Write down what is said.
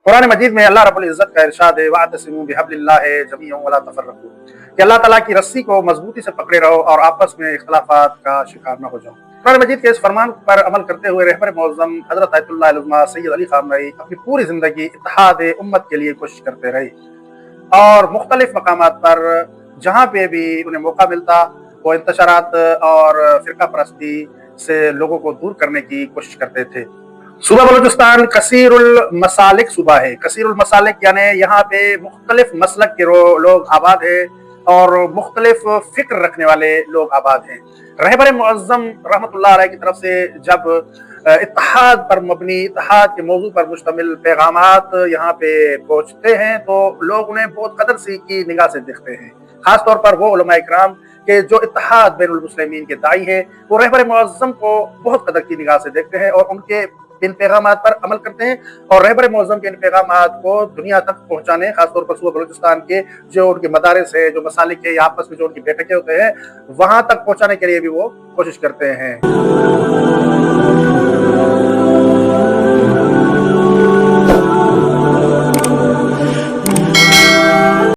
कुरान मजीद में अल्लाह रब्बुल इज़्ज़त का इरशाद है, वअतसिमू बिहब्लिल्लाहि जमीअन वला तफर्रकू, कि अल्लाह ताला की रस्सी को मजबूती से पकड़े रहो और आपस में इख्तिलाफात का शिकार न हो जाओ। कुरान मजीद के इस फरमान पर अमल करते हुए रहबर मुअज़्ज़म हज़रत आयतुल्लाह अल-उज़्मा सैयद अली ख़ामनई अपनी पूरी ज़िंदगी इत्तेहाद उम्मत के लिए कोशिश करते रहे और मुख्तलिफ मकामात पर जहाँ पे भी उन्हें मौका मिलता वो इंतशारात और फ़िरका परस्ती से लोगों को दूर करने की कोशिश करते थे। सूबा बलूचिस्तान कसीरुल मसालिक सूबा है। कसीरुल मसालिक यानी यहाँ पे मुख्तलिफ मसलक के लोग आबाद है और मुख्तलिफ फिक्र रखने वाले लोग आबाद हैं। रहबर मुअज़्ज़म रहमतुल्लाह अलैह की तरफ से जब इत्तेहाद पर मबनी, इत्तेहाद के मौजू पर मुश्तमिल पैगामात यहाँ पे पहुँचते हैं तो लोग उन्हें बहुत कदर सी की निगाह से देखते हैं। खास तौर पर वो उलमा इकराम के जो इत्तेहाद बैनुल मुस्लिमीन के दाई है वो रहबर मुअज़्ज़म को बहुत कदर की निगाह से देखते हैं और उनके इन पैगामात पर अमल करते हैं और रहबर मुअज़्ज़म के इन पैगामात को दुनिया तक पहुँचाने, खासतौर पर सूबा बलूचिस्तान के जो उनके मदारिस है, जो मसालिक है या आपस में जो उनकी बैठकें होते हैं, वहाँ तक पहुँचाने के लिए भी वो कोशिश करते हैं।